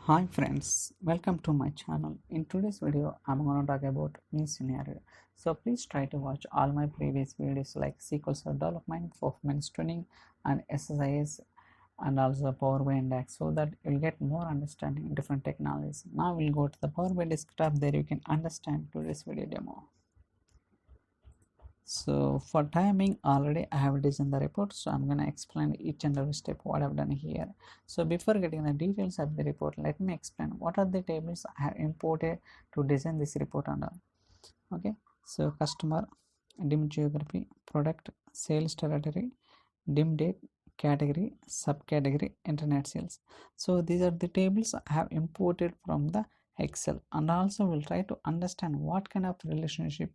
Hi friends, welcome to my channel. In today's video, I'm going to talk about new scenario. So please try to watch all my previous videos like SQL Server development, performance tuning, and SSIS, and also Power BI and DAX, so that you'll get more understanding in different technologies. Now we'll go to the Power BI desktop. There you can understand today's video demo. So for timing, already I have designed the report, so I'm going to explain each and every step what I've done here. So before getting the details of the report, let me explain what are the tables I have imported to design this report under. Okay, so customer, dim geography, product, sales territory, dim date, category, subcategory, internet sales. So these are the tables I have imported from the Excel, and also we'll try to understand what kind of relationship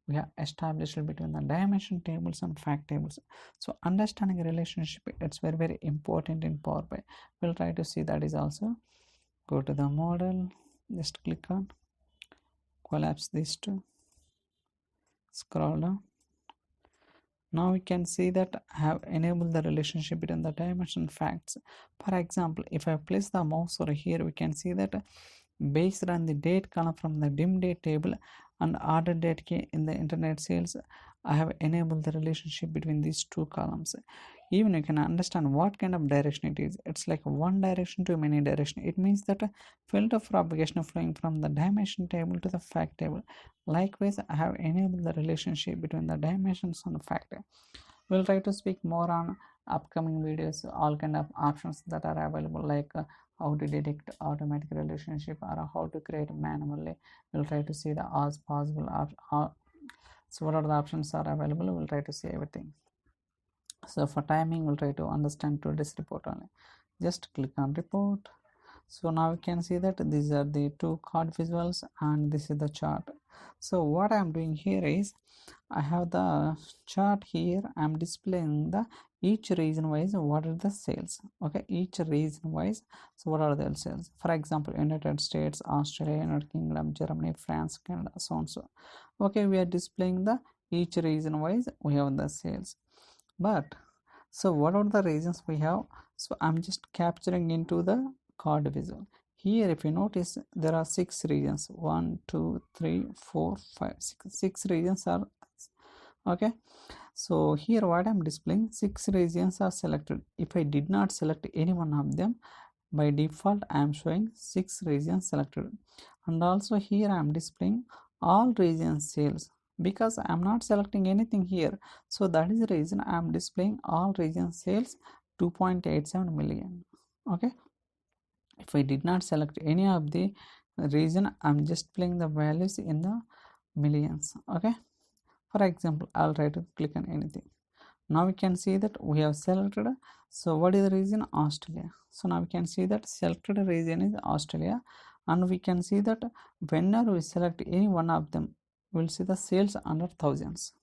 we have established between the dimension tables and fact tables. So understanding relationship, it's very important in Power BI. We'll try to see that is also. Go to the model, just click on, collapse these two, scroll down. Now we can see that I have enabled the relationship between the dimension facts. For example, if I place the mouse over here, we can see that based on the date column from the dim date table and order date key in the internet sales, I have enabled the relationship between these two columns. Even you can understand what kind of direction it is. It's like one direction to many direction. It means that a filter propagation flowing from the dimension table to the fact table. Likewise, I have enabled the relationship between the dimensions and the fact table. We'll try to speak more on upcoming videos, all kind of options that are available, like how to detect automatic relationship or how to create manually. We'll try to see the all possible so what are the options are available. We'll try to see everything. So for timing, we'll try to understand today's report only. Just click on report. So now you can see that these are the two card visuals and this is the chart. So what I'm doing here is I have the chart here. I'm displaying the each region wise what are the sales. Okay, each region wise, so what are the sales? For example, United States, Australia, United Kingdom, Germany, France, Canada, so on. So okay, we are displaying the each region wise we have the sales. But so what are the regions we have? So I'm just capturing into the card visual. Here if you notice, there are 6 regions. 1 2 3 4 5 6 regions are okay. So here what I'm displaying, 6 regions are selected. If I did not select any one of them, by default I am showing 6 regions selected. And also here I am displaying all regions sales because I am not selecting anything here. So that is the reason I am displaying all region sales 2.87 million. Okay, if I did not select any of the region, I'm just playing the values in the millions. Okay, for example, I'll try to click on anything. Now we can see that we have selected. So what is the region? Australia. So now we can see that selected region is Australia, and we can see that whenever we select any one of them, we'll see the sales under thousands.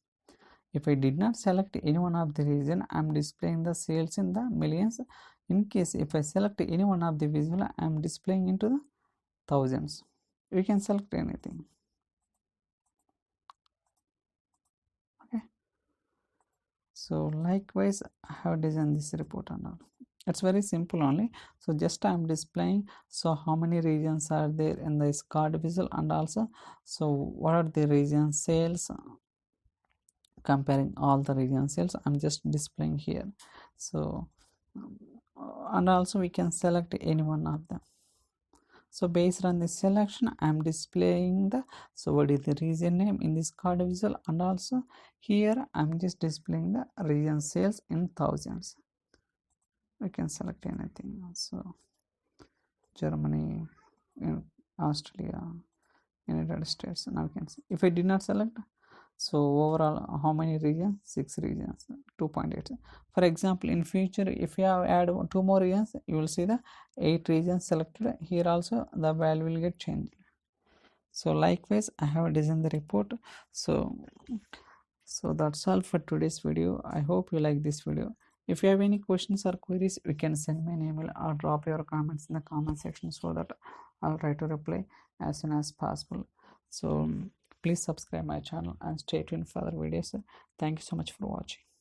If I did not select any one of the region, I'm displaying the sales in the millions. In case if I select any one of the visual, I'm displaying into the thousands. We can select anything. Okay, so likewise I have designed this report and all. It's very simple only. So just I'm displaying so how many regions are there in this card visual, and also so what are the region sales, comparing all the region sales. I'm just displaying here. So and also we can select any one of them. So based on this selection, I'm displaying the so what is the region name in this card visual, and also here I'm just displaying the region sales in thousands. We can select anything. So Germany, Australia, United States. Now we can see if I did not select. So overall how many regions? 6 regions, 2.8. For example, in future if you have add 2 more regions, you will see the 8 regions selected. Here also the value will get changed. So likewise I have designed the report. So that's all for today's video. I hope you like this video. If you have any questions or queries, you can send me an email or drop your comments in the comment section so that I'll try to reply as soon as possible. So please subscribe my channel and stay tuned for other videos. Thank you so much for watching.